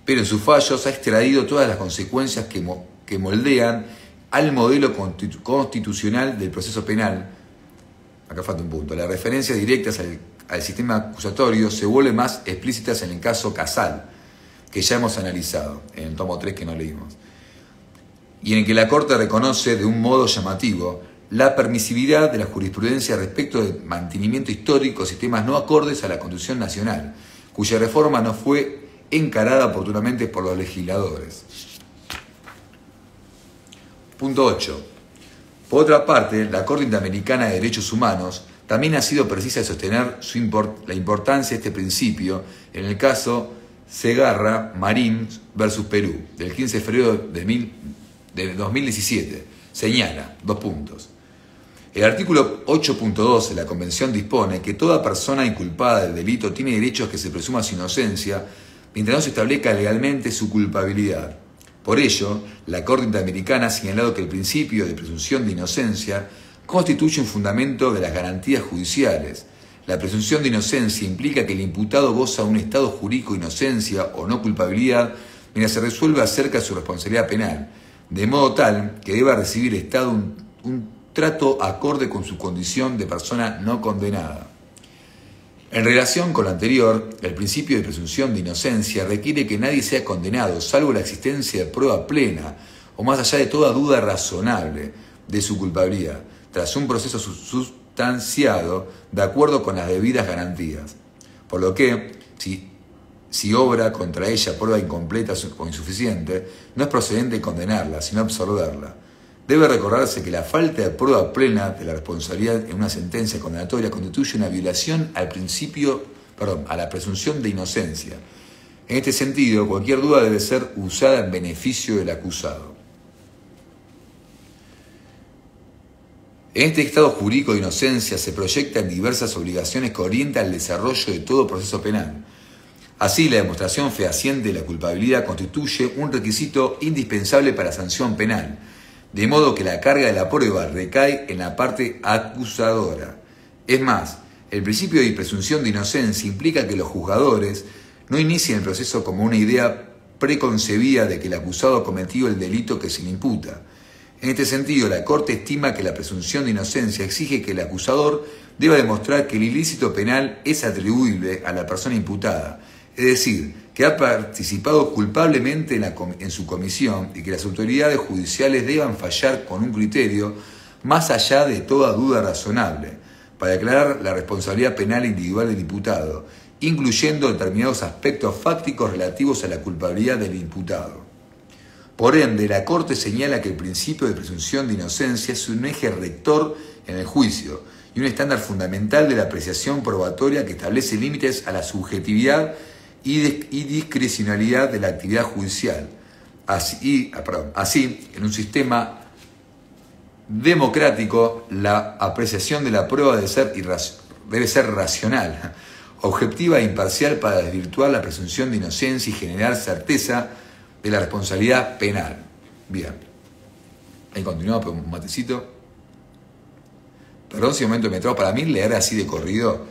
pero en sus fallos ha extraído todas las consecuencias que moldean al modelo constitucional del proceso penal. Acá falta un punto. Las referencias directas al sistema acusatorio se vuelven más explícitas en el caso Casal, que ya hemos analizado, en el tomo 3 que no leímos, y en el que la Corte reconoce de un modo llamativo la permisividad de la jurisprudencia respecto del mantenimiento histórico de sistemas no acordes a la Constitución Nacional, cuya reforma no fue encarada oportunamente por los legisladores. Punto 8. Por otra parte, la Corte Interamericana de Derechos Humanos también ha sido precisa de sostener la importancia de este principio en el caso Segarra Marín versus Perú, del 15 de febrero de 2017. Señala, 2 puntos. El artículo 8.2 de la Convención dispone que toda persona inculpada del delito tiene derecho a que se presuma su inocencia mientras no se establezca legalmente su culpabilidad. Por ello, la Corte Interamericana ha señalado que el principio de presunción de inocencia constituye un fundamento de las garantías judiciales. La presunción de inocencia implica que el imputado goza de un estado jurídico de inocencia o no culpabilidad mientras se resuelve acerca de su responsabilidad penal, de modo tal que deba recibir el Estado un trato acorde con su condición de persona no condenada. En relación con lo anterior, el principio de presunción de inocencia requiere que nadie sea condenado, salvo la existencia de prueba plena o más allá de toda duda razonable de su culpabilidad, tras un proceso sustanciado de acuerdo con las debidas garantías. Por lo que, si obra contra ella prueba incompleta o insuficiente, no es procedente condenarla, sino absolverla. Debe recordarse que la falta de prueba plena de la responsabilidad en una sentencia condenatoria constituye una violación a la presunción de inocencia. En este sentido, cualquier duda debe ser usada en beneficio del acusado. En este estado jurídico de inocencia se proyectan diversas obligaciones que orientan el desarrollo de todo proceso penal. Así, la demostración fehaciente de la culpabilidad constituye un requisito indispensable para la sanción penal, de modo que la carga de la prueba recae en la parte acusadora. Es más, el principio de presunción de inocencia implica que los juzgadores no inicien el proceso como una idea preconcebida de que el acusado ha cometido el delito que se le imputa. En este sentido, la Corte estima que la presunción de inocencia exige que el acusador deba demostrar que el ilícito penal es atribuible a la persona imputada, es decir, que ha participado culpablemente en su comisión y que las autoridades judiciales deban fallar con un criterio más allá de toda duda razonable, para declarar la responsabilidad penal individual del imputado, incluyendo determinados aspectos fácticos relativos a la culpabilidad del imputado. Por ende, la Corte señala que el principio de presunción de inocencia es un eje rector en el juicio y un estándar fundamental de la apreciación probatoria que establece límites a la subjetividad y discrecionalidad de la actividad judicial. Así, en un sistema democrático, la apreciación de la prueba debe ser racional, objetiva e imparcial para desvirtuar la presunción de inocencia y generar certeza de la responsabilidad penal. Bien. Ahí continuamos, pero un matecito. Perdón si un momento me trago. Para mí leer así de corrido,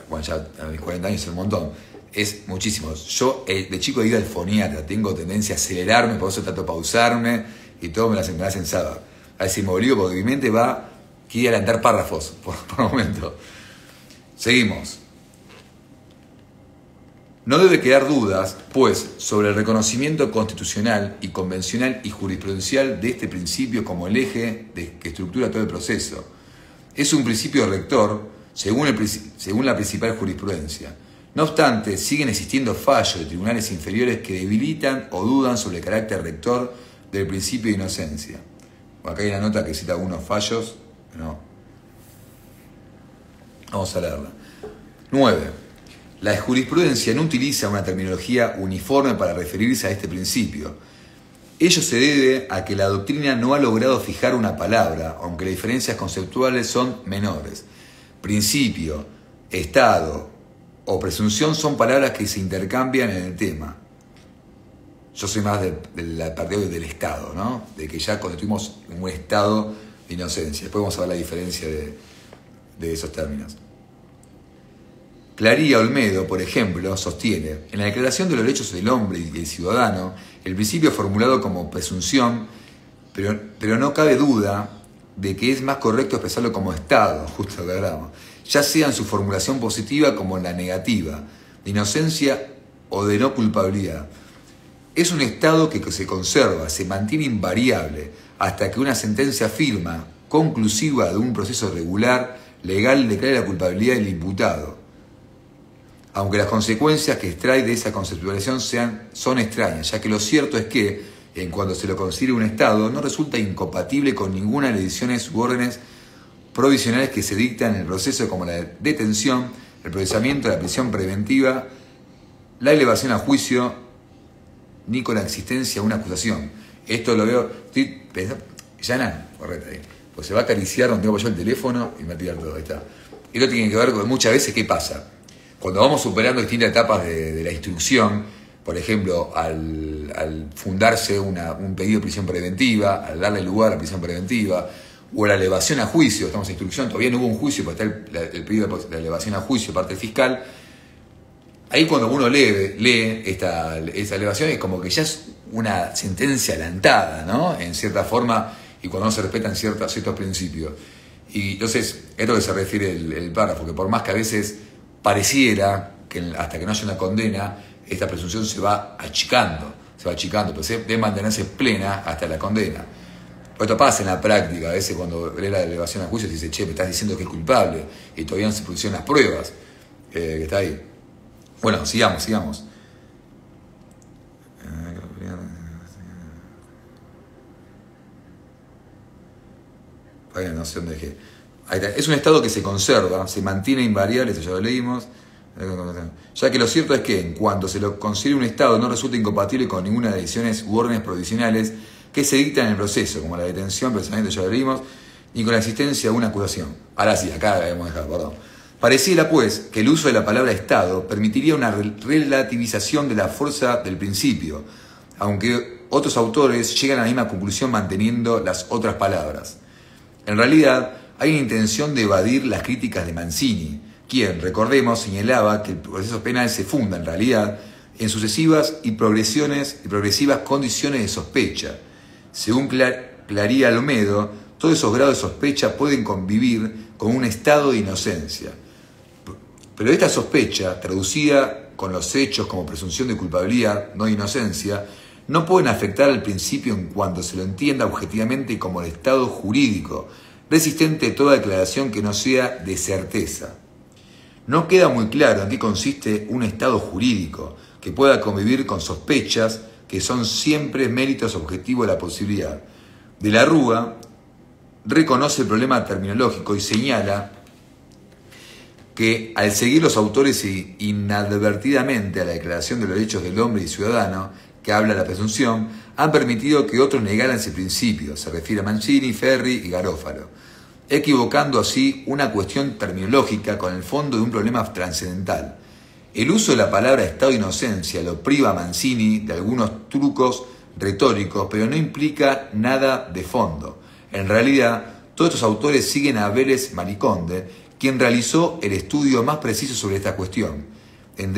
bueno, ya a mis 40 años es un montón, es muchísimo. Yo de chico he ido al foniatra, tengo tendencia a acelerarme, por eso trato de pausarme y todo me lo hacen sábado. A ver si me obligo porque mi mente quiere adelantar párrafos por momento. Seguimos. No debe quedar dudas, pues, sobre el reconocimiento constitucional y convencional y jurisprudencial de este principio como el eje que estructura todo el proceso. Es un principio rector según la principal jurisprudencia. No obstante, siguen existiendo fallos de tribunales inferiores que debilitan o dudan sobre el carácter rector del principio de inocencia. Acá hay una nota que cita algunos fallos. No. Vamos a leerla. 9. La jurisprudencia no utiliza una terminología uniforme para referirse a este principio. Ello se debe a que la doctrina no ha logrado fijar una palabra, aunque las diferencias conceptuales son menores. Principio, estado o presunción son palabras que se intercambian en el tema. Yo soy más del partido del Estado, ¿no? De que ya constituimos un estado de inocencia. Después vamos a ver la diferencia de esos términos. Claría Olmedo, por ejemplo, sostiene, en la Declaración de los Derechos del Hombre y del Ciudadano, el principio formulado como presunción, pero no cabe duda de que es más correcto expresarlo como estado, justo lo que hablamos, ya sea en su formulación positiva como en la negativa, de inocencia o de no culpabilidad. Es un estado que se conserva, se mantiene invariable, hasta que una sentencia firme, conclusiva de un proceso regular, legal, declare la culpabilidad del imputado, aunque las consecuencias que extrae de esa conceptualización son extrañas, ya que lo cierto es que, en cuanto se lo considere un estado, no resulta incompatible con ninguna de las decisiones u órdenes provisionales que se dictan en el proceso, como la detención, el procesamiento, la prisión preventiva, la elevación a juicio, ni con la existencia de una acusación. Esto lo veo, estoy pensando, Yana, correcto ahí, pues se va a acariciar donde tengo yo el teléfono y me va a tirar todo, ahí está. Y esto tiene que ver con muchas veces qué pasa. Cuando vamos superando distintas etapas de la instrucción, por ejemplo, al fundarse un pedido de prisión preventiva, al darle lugar a la prisión preventiva, o la elevación a juicio, estamos en instrucción, todavía no hubo un juicio, pero está el pedido de elevación a juicio, parte del fiscal. Ahí cuando uno lee esa elevación es como que ya es una sentencia adelantada, ¿no? En cierta forma, y cuando no se respetan ciertos principios. Y entonces, esto que se refiere el párrafo, que por más que a veces pareciera que hasta que no haya una condena, esta presunción se va achicando, pero debe mantenerse plena hasta la condena. Pues esto pasa en la práctica, a veces cuando lee la elevación a juicio se dice, che, me estás diciendo que es culpable, y todavía no se producen las pruebas, que está ahí. Bueno, sigamos. No sé dónde dejé. Ahí está. Es un estado que se conserva, se mantiene invariable, eso ya lo leímos, ya que lo cierto es que en cuanto se lo considere un estado no resulta incompatible con ninguna de las decisiones u órdenes provisionales que se dictan en el proceso, como la detención, procesamiento, ya lo leímos, ni con la existencia de una acusación. Ahora sí, acá la hemos dejado, perdón. Pareciera, pues, que el uso de la palabra Estado permitiría una relativización de la fuerza del principio, aunque otros autores llegan a la misma conclusión manteniendo las otras palabras. En realidad, hay una intención de evadir las críticas de Mancini, quien, recordemos, señalaba que el proceso penal se funda, en realidad, en sucesivas y progresivas condiciones de sospecha. Según Claría Olmedo, todos esos grados de sospecha pueden convivir con un estado de inocencia. Pero esta sospecha, traducida con los hechos como presunción de culpabilidad, no de inocencia, no pueden afectar al principio en cuanto se lo entienda objetivamente como el estado jurídico, resistente a toda declaración que no sea de certeza. No queda muy claro en qué consiste un estado jurídico que pueda convivir con sospechas que son siempre méritos objetivos de la posibilidad. De la Rúa reconoce el problema terminológico y señala que al seguir los autores inadvertidamente a la Declaración de los Derechos del Hombre y Ciudadano, que habla de la presunción, han permitido que otros negaran ese principio, se refiere a Mancini, Ferri y Garofalo, equivocando así una cuestión terminológica con el fondo de un problema trascendental. El uso de la palabra Estado de inocencia lo priva a Mancini de algunos trucos retóricos, pero no implica nada de fondo. En realidad, todos estos autores siguen a Vélez Mariconde, quien realizó el estudio más preciso sobre esta cuestión. En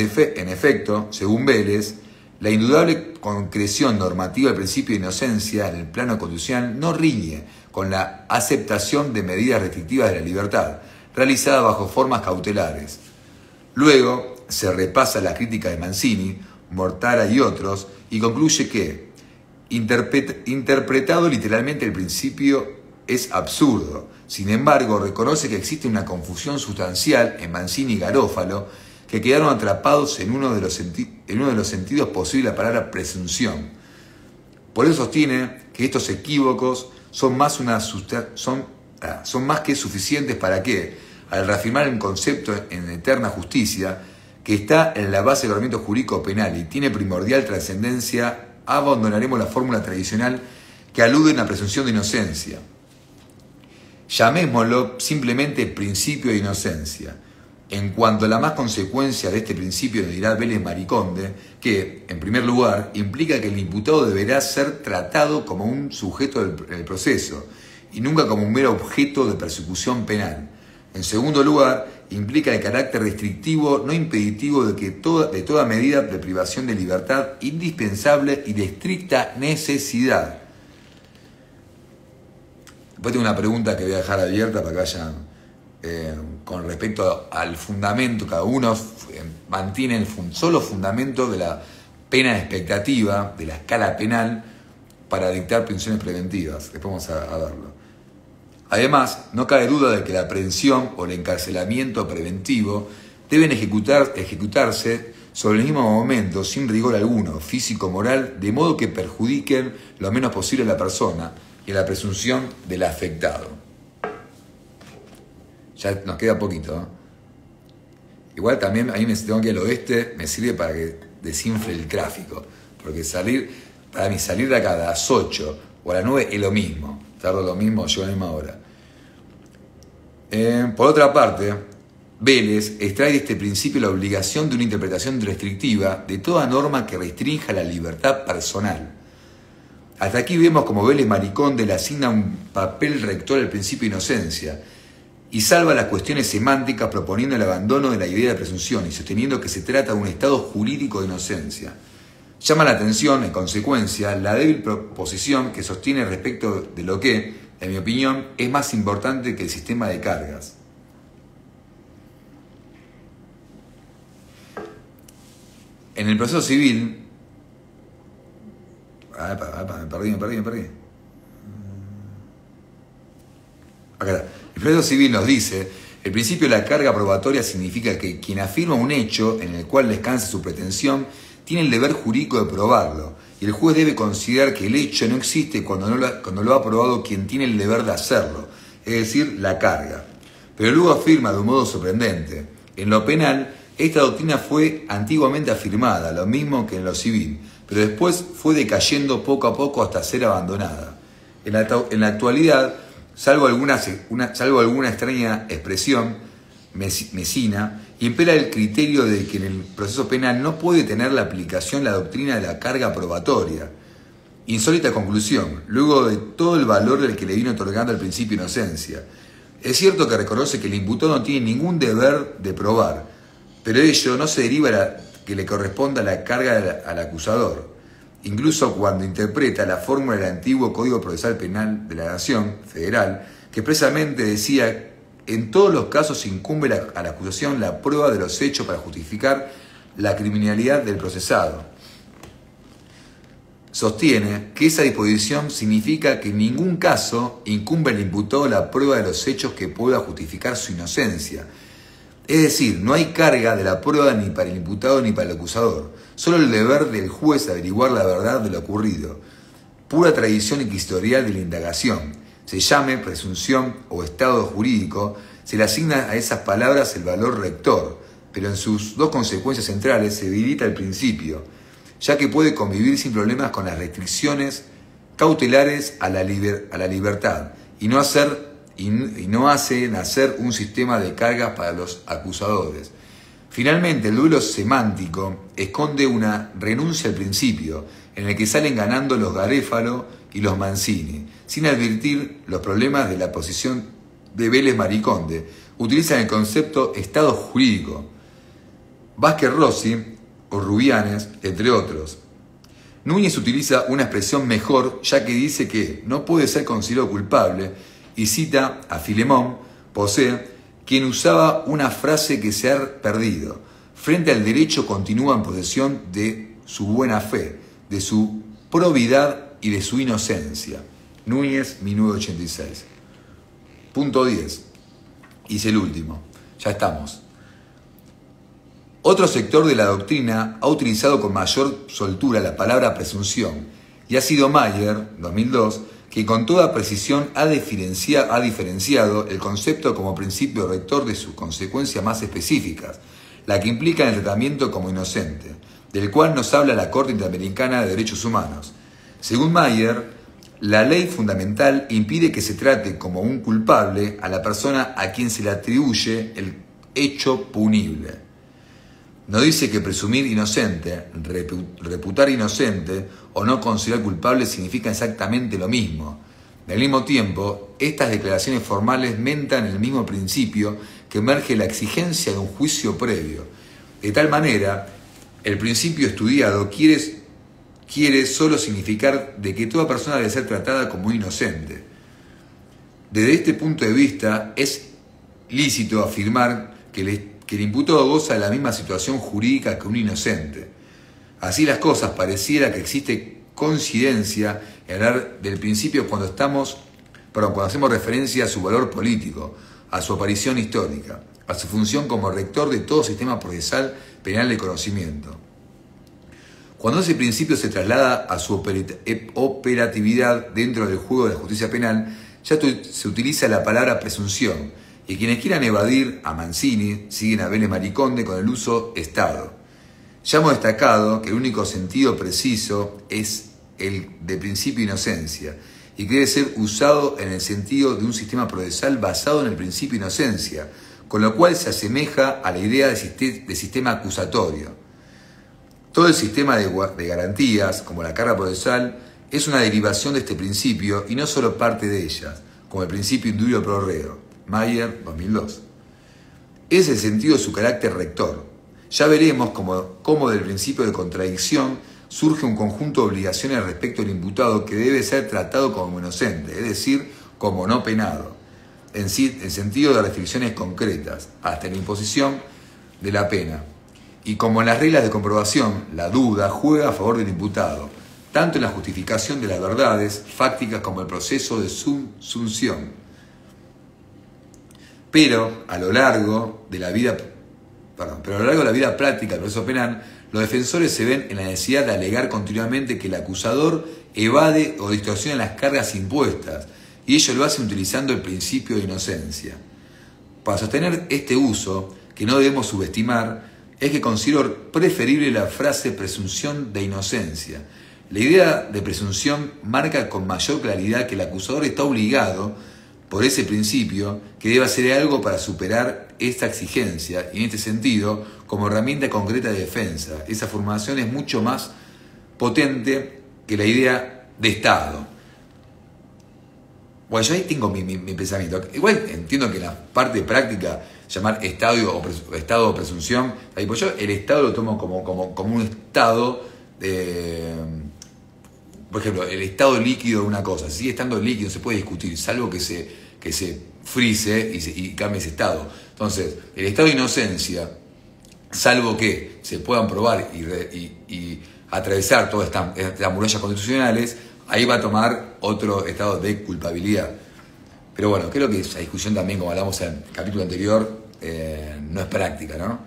efecto, según Vélez, la indudable concreción normativa del principio de inocencia en el plano constitucional no riñe con la aceptación de medidas restrictivas de la libertad, realizadas bajo formas cautelares. Luego se repasa la crítica de Mancini, Mortara y otros, y concluye que, interpretado literalmente el principio, es absurdo. Sin embargo, reconoce que existe una confusión sustancial en Mancini y Garofalo, que quedaron atrapados en uno de los sentidos posibles de la palabra presunción. Por eso sostiene que estos equívocos son más que suficientes para que, al reafirmar un concepto en eterna justicia, que está en la base del ordenamiento jurídico penal y tiene primordial trascendencia, abandonaremos la fórmula tradicional que alude a una presunción de inocencia. Llamémoslo simplemente principio de inocencia. En cuanto a la más consecuencia de este principio, nos dirá Vélez Mariconde que, en primer lugar, implica que el imputado deberá ser tratado como un sujeto del proceso y nunca como un mero objeto de persecución penal. En segundo lugar, implica el carácter restrictivo, no impeditivo de toda medida de privación de libertad indispensable y de estricta necesidad. Después tengo una pregunta que voy a dejar abierta para que vayan con respecto al fundamento. Cada uno mantiene el solo fundamento de la pena expectativa, de la escala penal, para dictar prisiones preventivas. Después vamos a verlo. Además, no cabe duda de que la aprehensión o el encarcelamiento preventivo deben ejecutarse sobre el mismo momento, sin rigor alguno, físico o moral, de modo que perjudiquen lo menos posible a la persona y a la presunción del afectado. Ya nos queda poquito, ¿eh? Igual también a mí me tengo que ir al oeste, me sirve para que desinfle el tráfico, porque para mí salir de acá a las 8 o a las 9 es lo mismo, tardo lo mismo, llego a la misma hora. Por otra parte, Vélez extrae de este principio la obligación de una interpretación restrictiva de toda norma que restrinja la libertad personal. Hasta aquí vemos como Vélez Mariconde le asigna un papel rector al principio de inocencia y salva las cuestiones semánticas proponiendo el abandono de la idea de presunción y sosteniendo que se trata de un estado jurídico de inocencia. Llama la atención, en consecuencia, la débil posición que sostiene respecto de lo que, en mi opinión, es más importante que el sistema de cargas. En el proceso civil... me perdí. Acá está. El proceso civil nos dice: el principio de la carga probatoria significa que quien afirma un hecho en el cual descansa su pretensión tiene el deber jurídico de probarlo, y el juez debe considerar que el hecho no existe cuando lo ha probado quien tiene el deber de hacerlo, es decir, la carga. Pero luego afirma de un modo sorprendente: en lo penal, esta doctrina fue antiguamente afirmada, lo mismo que en lo civil, pero después fue decayendo poco a poco hasta ser abandonada. En la actualidad, salvo alguna extraña expresión, Messina, impera el criterio de que en el proceso penal no puede tener la aplicación la doctrina de la carga probatoria. Insólita conclusión, luego de todo el valor del que le vino otorgando al principio de inocencia. Es cierto que reconoce que el imputado no tiene ningún deber de probar, pero ello no se deriva que le corresponda la carga al acusador. Incluso cuando interpreta la fórmula del antiguo Código Procesal Penal de la Nación Federal, que expresamente decía: en todos los casos incumbe a la acusación la prueba de los hechos para justificar la criminalidad del procesado. Sostiene que esa disposición significa que en ningún caso incumbe al imputado la prueba de los hechos que pueda justificar su inocencia. Es decir, no hay carga de la prueba ni para el imputado ni para el acusador, solo el deber del juez de averiguar la verdad de lo ocurrido. Pura tradición inquisitorial de la indagación. Se llame presunción o estado jurídico, se le asigna a esas palabras el valor rector, pero en sus dos consecuencias centrales se debilita el principio, ya que puede convivir sin problemas con las restricciones cautelares a la libertad y no hace nacer un sistema de cargas para los acusadores. Finalmente, el duelo semántico esconde una renuncia al principio, en el que salen ganando los Garéfalo y los Mancini, sin advertir los problemas de la posición de Vélez Mariconde. Utilizan el concepto estado jurídico. Vázquez Rossi o Rubianes, entre otros. Núñez utiliza una expresión mejor, ya que dice que no puede ser considerado culpable, y cita a Filemón Posé, quien usaba una frase que se ha perdido: frente al derecho continúa en posesión de su buena fe, de su probidad y de su inocencia. Núñez, 1986. Punto 10. Y es el último. Ya estamos. Otro sector de la doctrina ha utilizado con mayor soltura la palabra presunción, y ha sido Mayer, 2002, que con toda precisión ha diferenciado el concepto como principio rector de sus consecuencias más específicas, la que implica el tratamiento como inocente, del cual nos habla la Corte Interamericana de Derechos Humanos. Según Mayer, la ley fundamental impide que se trate como un culpable a la persona a quien se le atribuye el hecho punible. No dice que presumir inocente, reputar inocente o no considerar culpable significa exactamente lo mismo. Al mismo tiempo, estas declaraciones formales mentan el mismo principio que emerge la exigencia de un juicio previo. De tal manera, el principio estudiado quiere solo significar de que toda persona debe ser tratada como inocente. Desde este punto de vista, es lícito afirmar que el imputado goza de la misma situación jurídica que un inocente. Así las cosas, pareciera que existe coincidencia en hablar del principio cuando hacemos referencia a su valor político, a su aparición histórica, a su función como rector de todo sistema procesal penal de conocimiento. Cuando ese principio se traslada a su operatividad dentro del juego de la justicia penal, ya se utiliza la palabra presunción, y quienes quieran evadir a Mancini siguen a Vélez Mariconde con el uso Estado. Ya hemos destacado que el único sentido preciso es el de principio de inocencia y que debe ser usado en el sentido de un sistema procesal basado en el principio de inocencia, con lo cual se asemeja a la idea de sistema acusatorio. Todo el sistema de garantías, como la carga procesal, es una derivación de este principio y no solo parte de ellas, como el principio indubio pro reo. Mayer, 2002. Es el sentido de su carácter rector. Ya veremos cómo del principio de contradicción surge un conjunto de obligaciones respecto al imputado que debe ser tratado como inocente, es decir, como no penado, en sentido de restricciones concretas, hasta la imposición de la pena. Y como en las reglas de comprobación, la duda juega a favor del imputado, tanto en la justificación de las verdades fácticas como el proceso de subsunción. Pero a lo largo de la vida práctica del proceso penal, los defensores se ven en la necesidad de alegar continuamente que el acusador evade o distorsiona las cargas impuestas, y ello lo hacen utilizando el principio de inocencia. Para sostener este uso, que no debemos subestimar, es que considero preferible la frase presunción de inocencia. La idea de presunción marca con mayor claridad que el acusador está obligado, por ese principio que debe hacer algo para superar esta exigencia y en este sentido, como herramienta concreta de defensa, esa formación es mucho más potente que la idea de Estado. Bueno, yo ahí tengo mi pensamiento. Igual entiendo que la parte práctica, llamar estado o presunción, pues yo el Estado lo tomo como un estado, por ejemplo, el estado líquido de una cosa. Si sigue estando líquido, se puede discutir, salvo que se frise y cambie ese estado. Entonces, el estado de inocencia, salvo que se puedan probar y atravesar todas estas murallas constitucionales, ahí va a tomar otro estado de culpabilidad. Pero bueno, creo que esa discusión también, como hablamos en el capítulo anterior, no es práctica, ¿no?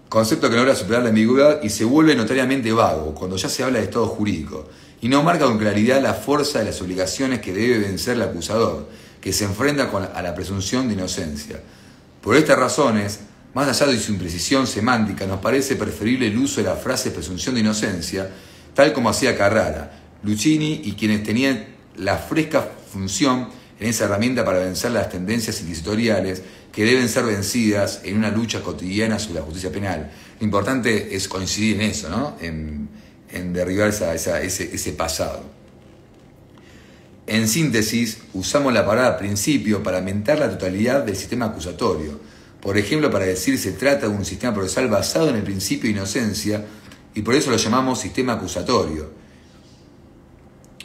Concepto que no logra superar la ambigüedad y se vuelve notoriamente vago cuando ya se habla de estado jurídico y no marca con claridad la fuerza de las obligaciones que debe vencer el acusador, que se enfrenta a la presunción de inocencia. Por estas razones, más allá de su imprecisión semántica, nos parece preferible el uso de la frase presunción de inocencia, tal como hacía Carrara, Luchini y quienes tenían la fresca función en esa herramienta para vencer las tendencias inquisitoriales que deben ser vencidas en una lucha cotidiana sobre la justicia penal. Lo importante es coincidir en eso, ¿no? En derribar ese pasado. En síntesis, usamos la palabra principio para mentar la totalidad del sistema acusatorio. Por ejemplo, para decir se trata de un sistema procesal basado en el principio de inocencia y por eso lo llamamos sistema acusatorio.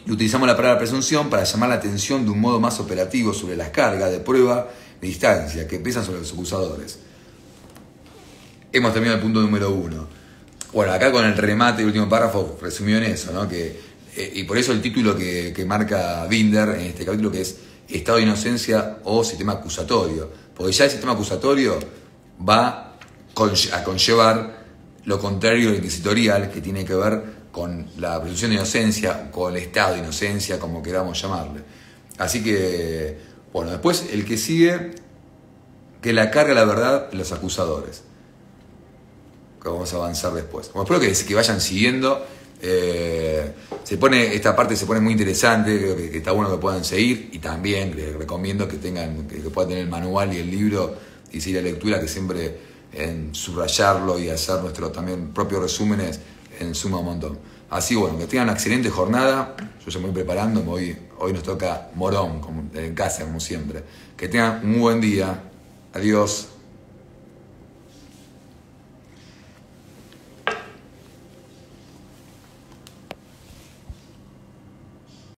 Y utilizamos la palabra presunción para llamar la atención de un modo más operativo sobre las cargas de prueba de distancia que pesan sobre los acusadores. Hemos terminado el punto número 1. Bueno, acá con el remate, el último párrafo, resumió en eso, ¿no? Y por eso el título que marca Binder en este capítulo, que es Estado de Inocencia o Sistema Acusatorio. Porque ya el sistema acusatorio va a conllevar lo contrario al inquisitorial, que tiene que ver con la presunción de inocencia, con el estado de inocencia, como queramos llamarle. Así que, bueno, después el que sigue, que la carga la verdad los acusadores. Que vamos a avanzar después. Bueno, espero que vayan siguiendo. Esta parte se pone muy interesante, creo que está bueno que puedan seguir y también les recomiendo que puedan tener el manual y el libro y seguir la lectura, que siempre en subrayarlo y hacer nuestros también propios resúmenes suma un montón. Así bueno, que tengan una excelente jornada. Yo ya me voy preparando, hoy nos toca Morón en casa como siempre. Que tengan un muy buen día. Adiós.